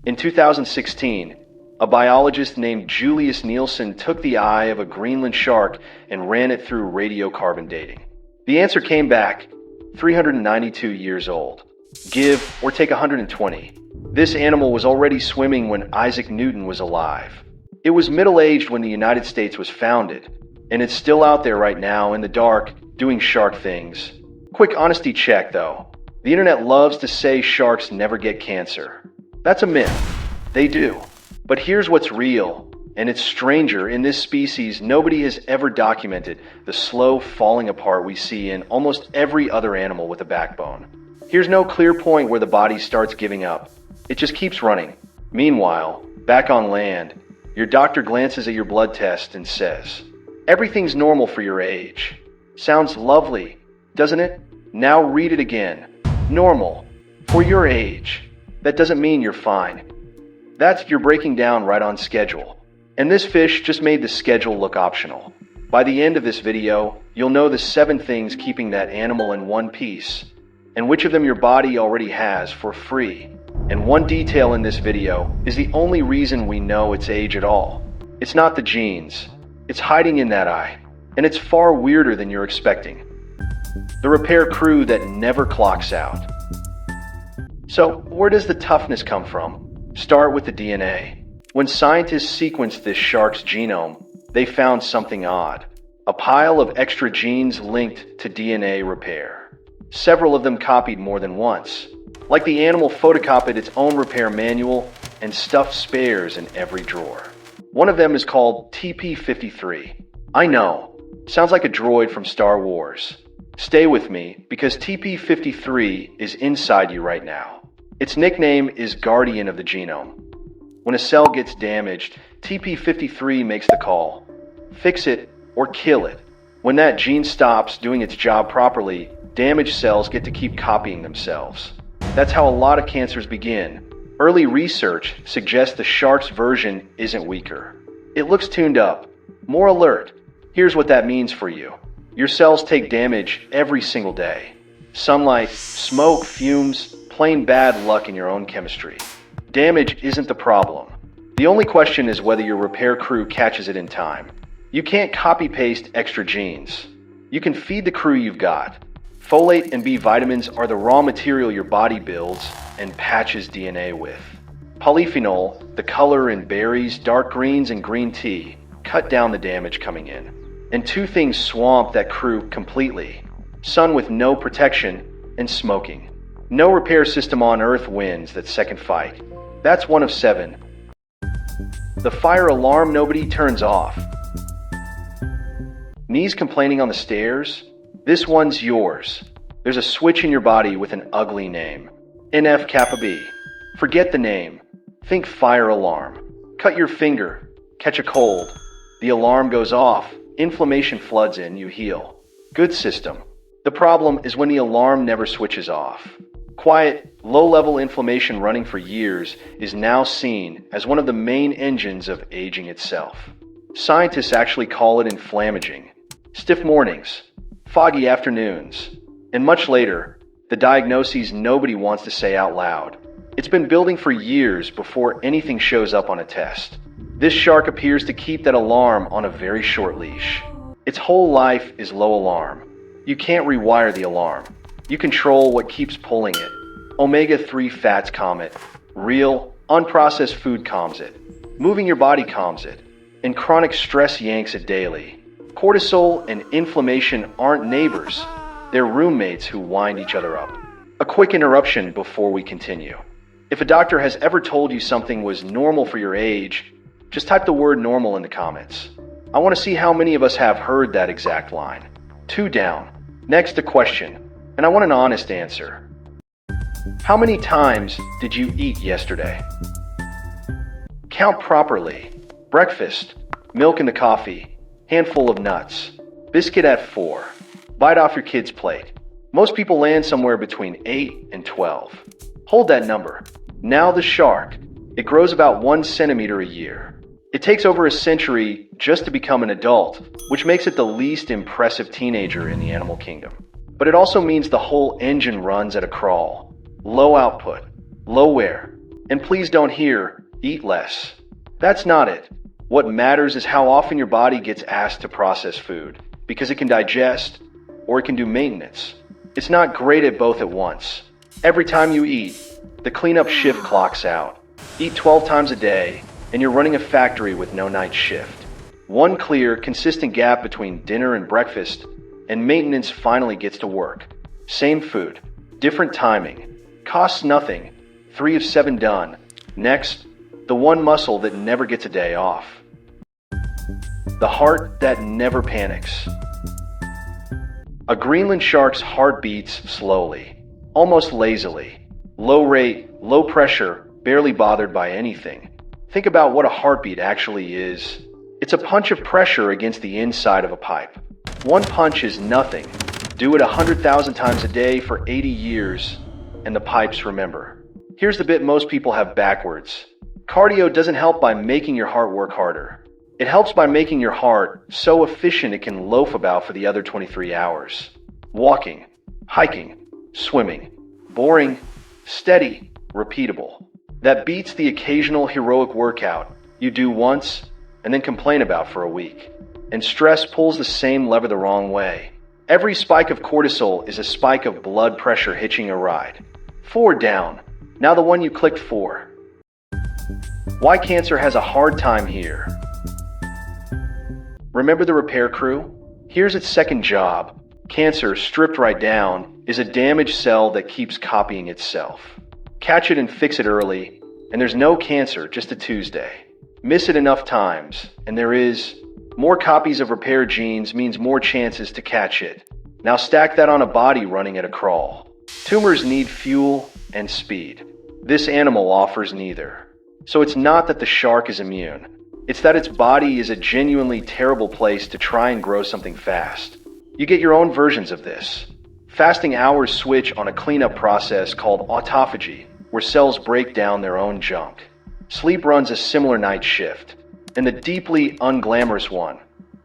In 2016, a biologist named Julius Nielsen took the eye of a Greenland shark and ran it through radiocarbon dating. The answer came back 392 years old. Give or take 120. This animal was already swimming when Isaac Newton was alive. It was middle-aged when the United States was founded, and it's still out there right now in the dark doing shark things. Quick honesty check though. The internet loves to say sharks never get cancer. That's a myth. They do. But here's what's real, and it's stranger. In this species, nobody has ever documented the slow falling apart we see in almost every other animal with a backbone. Here's no clear point where the body starts giving up. It just keeps running. Meanwhile, back on land, your doctor glances at your blood test and says, "Everything's normal for your age." Sounds lovely, doesn't it? Now read it again. Normal. For your age. That doesn't mean you're fine. That's you're breaking down right on schedule. And this fish just made the schedule look optional. By the end of this video, you'll know the 7 things keeping that animal in one piece, and which of them your body already has for free. And one detail in this video is the only reason we know its age at all. It's not the genes. It's hiding in that eye, and it's far weirder than you're expecting. The repair crew that never clocks out. So, where does the toughness come from? Start with the DNA. When scientists sequenced this shark's genome, they found something odd. A pile of extra genes linked to DNA repair. Several of them copied more than once. Like the animal photocopied its own repair manual and stuffed spares in every drawer. One of them is called TP53. I know, sounds like a droid from Star Wars. Stay with me, because TP53 is inside you right now. Its nickname is Guardian of the Genome. When a cell gets damaged, TP53 makes the call. Fix it or kill it. When that gene stops doing its job properly, damaged cells get to keep copying themselves. That's how a lot of cancers begin. Early research suggests the shark's version isn't weaker. It looks tuned up, more alert. Here's what that means for you. Your cells take damage every single day. Sunlight, smoke, fumes, plain bad luck in your own chemistry. Damage isn't the problem. The only question is whether your repair crew catches it in time. You can't copy-paste extra genes. You can feed the crew you've got. Folate and B vitamins are the raw material your body builds and patches DNA with. Polyphenol, the color in berries, dark greens, and green tea, cut down the damage coming in. And 2 things swamp that crew completely: sun with no protection and smoking. No repair system on Earth wins that second fight. That's one of 7. The fire alarm nobody turns off. Knees complaining on the stairs? This one's yours. There's a switch in your body with an ugly name. NF kappa B. Forget the name. Think fire alarm. Cut your finger. Catch a cold. The alarm goes off. Inflammation floods in, you heal. Good system. The problem is when the alarm never switches off. Quiet, low-level inflammation running for years is now seen as one of the main engines of aging itself. Scientists actually call it inflammaging. Stiff mornings, foggy afternoons, and much later, the diagnoses nobody wants to say out loud. It's been building for years before anything shows up on a test. This shark appears to keep that alarm on a very short leash. Its whole life is low alarm. You can't rewire the alarm. You control what keeps pulling it. Omega-3 fats calm it. Real, unprocessed food calms it. Moving your body calms it. And chronic stress yanks it daily. Cortisol and inflammation aren't neighbors. They're roommates who wind each other up. A quick interruption before we continue. If a doctor has ever told you something was normal for your age, just type the word normal in the comments. I want to see how many of us have heard that exact line. 2 down. Next, a question. And I want an honest answer. How many times did you eat yesterday? Count properly. Breakfast, milk in the coffee, handful of nuts, biscuit at 4. Bite off your kid's plate. Most people land somewhere between 8 and 12. Hold that number. Now the shark. It grows about 1 centimeter a year. It takes over a century just to become an adult, which makes it the least impressive teenager in the animal kingdom. But it also means the whole engine runs at a crawl. Low output, low wear, And please don't hear, eat less. That's not it. What matters is how often your body gets asked to process food, because it can digest or it can do maintenance. It's not great at both at once. Every time you eat, the cleanup shift clocks out. Eat 12 times a day, and you're running a factory with no night shift. One clear, consistent gap between dinner and breakfast, and maintenance finally gets to work. Same food, different timing, costs nothing, 3 of 7 done. Next, the one muscle that never gets a day off. The heart that never panics. A Greenland shark's heart beats slowly, almost lazily. Low rate, low pressure, barely bothered by anything. Think about what a heartbeat actually is. It's a punch of pressure against the inside of a pipe. One punch is nothing. Do it 100,000 times a day for 80 years, and the pipes remember. Here's the bit most people have backwards. Cardio doesn't help by making your heart work harder. It helps by making your heart so efficient it can loaf about for the other 23 hours. Walking, hiking, swimming. Boring, steady, repeatable. That beats the occasional heroic workout you do once and then complain about for a week. And stress pulls the same lever the wrong way. Every spike of cortisol is a spike of blood pressure hitching a ride. 4 down. Now the one you clicked for. Why cancer has a hard time here. Remember the repair crew? Here's its second job. Cancer, stripped right down, is a damaged cell that keeps copying itself. Catch it and fix it early, and there's no cancer, just a Tuesday. Miss it enough times, and there is. More copies of repair genes means more chances to catch it. Now stack that on a body running at a crawl. Tumors need fuel and speed. This animal offers neither. So it's not that the shark is immune. It's that its body is a genuinely terrible place to try and grow something fast. You get your own versions of this. Fasting hours switch on a cleanup process called autophagy, where cells break down their own junk. Sleep runs a similar night shift. And the deeply unglamorous one,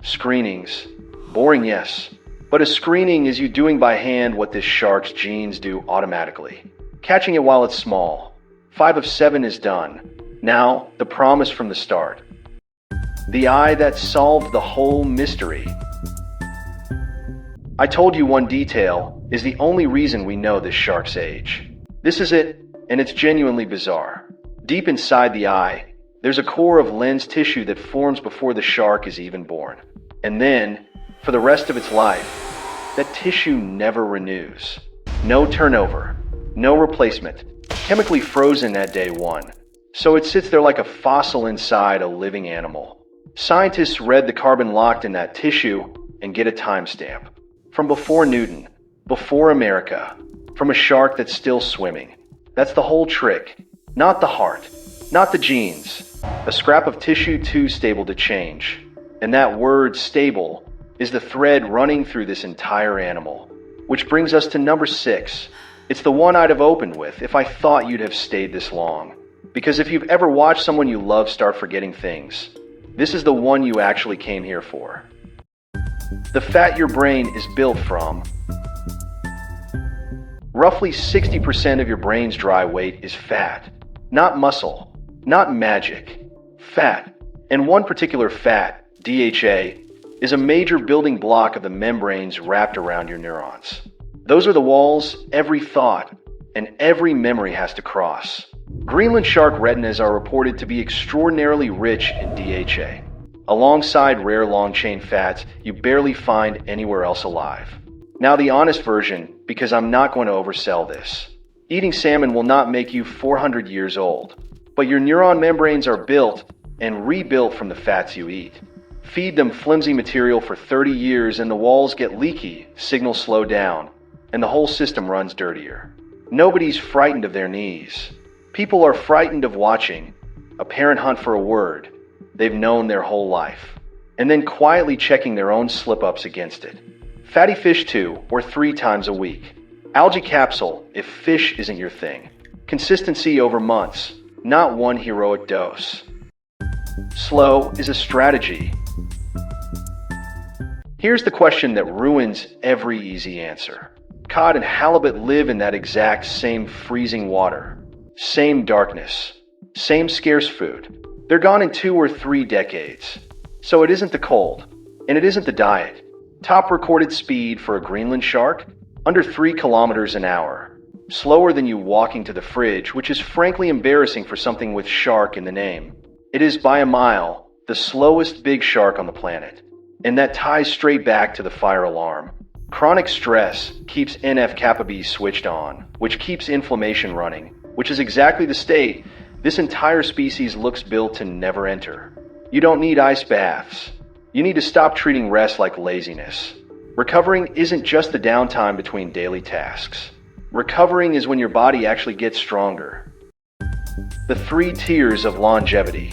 screenings. Boring, yes. But a screening is you doing by hand what this shark's genes do automatically. Catching it while it's small. 5 of 7 is done. Now, the promise from the start. The eye that solved the whole mystery. I told you one detail is the only reason we know this shark's age. This is it, and it's genuinely bizarre. Deep inside the eye, there's a core of lens tissue that forms before the shark is even born. And then, for the rest of its life, that tissue never renews. No turnover, no replacement, chemically frozen at day 1. So it sits there like a fossil inside a living animal. Scientists read the carbon locked in that tissue and get a timestamp. From before Newton, before America, from a shark that's still swimming. That's the whole trick. Not the heart, not the genes. A scrap of tissue too stable to change. And that word stable is the thread running through this entire animal. Which brings us to number 6. It's the one I'd have opened with if I thought you'd have stayed this long. Because if you've ever watched someone you love start forgetting things, this is the one you actually came here for. The fat your brain is built from. Roughly 60% of your brain's dry weight is fat. Not muscle, not magic. Fat. And one particular fat, DHA, is a major building block of the membranes wrapped around your neurons. Those are the walls every thought and every memory has to cross. Greenland shark retinas are reported to be extraordinarily rich in DHA. Alongside rare long-chain fats you barely find anywhere else alive. Now the honest version, because I'm not going to oversell this. Eating salmon will not make you 400 years old, but your neuron membranes are built and rebuilt from the fats you eat. Feed them flimsy material for 30 years and the walls get leaky, signals slow down, and the whole system runs dirtier. Nobody's frightened of their knees. People are frightened of watching a parent hunt for a word they've known their whole life, and then quietly checking their own slip-ups against it. Fatty fish 2 or 3 times a week. Algae capsule if fish isn't your thing. Consistency over months, not one heroic dose. Slow is a strategy. Here's the question that ruins every easy answer. Cod and halibut live in that exact same freezing water. Same darkness. Same scarce food. They're gone in 2 or 3 decades. So it isn't the cold, and it isn't the diet. Top recorded speed for a Greenland shark? Under 3 kilometers an hour. Slower than you walking to the fridge, which is frankly embarrassing for something with shark in the name. It is by a mile the slowest big shark on the planet. And that ties straight back to the fire alarm. Chronic stress keeps NF-kappa B switched on, which keeps inflammation running, which is exactly the state this entire species looks built to never enter. You don't need ice baths. You need to stop treating rest like laziness. Recovering isn't just the downtime between daily tasks. Recovering is when your body actually gets stronger. The 3 tiers of longevity.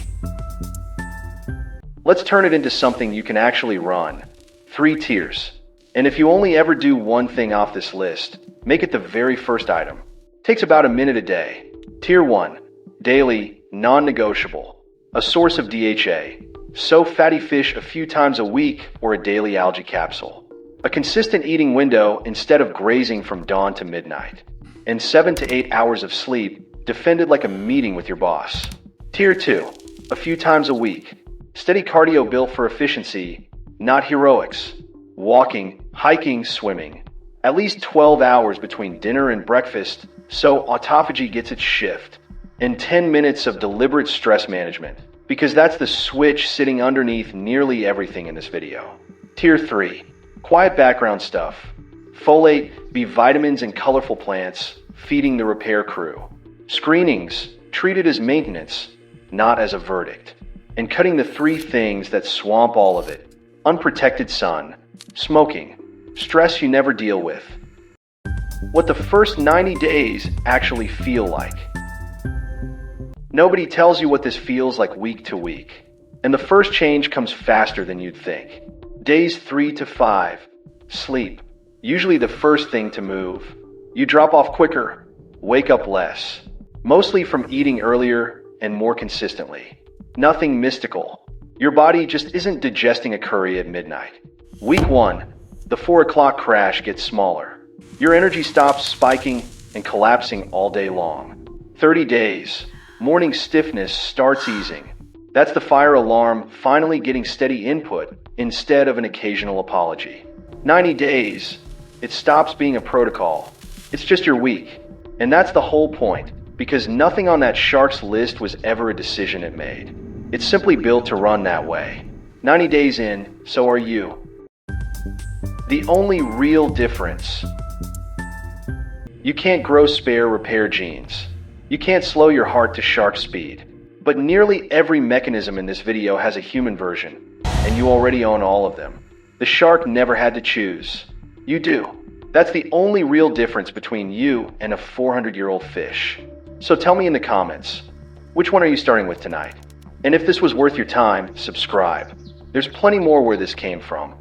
Let's turn it into something you can actually run. 3 tiers. And if you only ever do one thing off this list, make it the very first item. Takes about a minute a day. Tier 1. Daily, non-negotiable. A source of DHA. So fatty fish a few times a week or a daily algae capsule. A consistent eating window instead of grazing from dawn to midnight. And 7 to 8 hours of sleep defended like a meeting with your boss. Tier 2. A few times a week. Steady cardio built for efficiency, not heroics. Walking, hiking, swimming. At least 12 hours between dinner and breakfast so autophagy gets its shift. And 10 minutes of deliberate stress management, because that's the switch sitting underneath nearly everything in this video. Tier 3. Quiet background stuff. Folate, B vitamins, and colorful plants, feeding the repair crew. Screenings, treated as maintenance, not as a verdict. And cutting the 3 things that swamp all of it. Unprotected sun, smoking, stress you never deal with. What the first 90 days actually feel like. Nobody tells you what this feels like week to week. And the first change comes faster than you'd think. Days 3 to 5. Sleep. Usually the first thing to move. You drop off quicker, wake up less. Mostly from eating earlier and more consistently. Nothing mystical. Your body just isn't digesting a curry at midnight. Week 1. The 4 o'clock crash gets smaller. Your energy stops spiking and collapsing all day long. 30 days. Morning stiffness starts easing. That's the fire alarm finally getting steady input instead of an occasional apology. 90 days. It stops being a protocol. It's just your week. And that's the whole point, because nothing on that shark's list was ever a decision it made. It's simply built to run that way. 90 days in, so are you. The only real difference. You can't grow spare repair genes. You can't slow your heart to shark speed. But nearly every mechanism in this video has a human version, and you already own all of them. The shark never had to choose. You do. That's the only real difference between you and a 400-year-old fish. So tell me in the comments, which one are you starting with tonight? And if this was worth your time, subscribe. There's plenty more where this came from.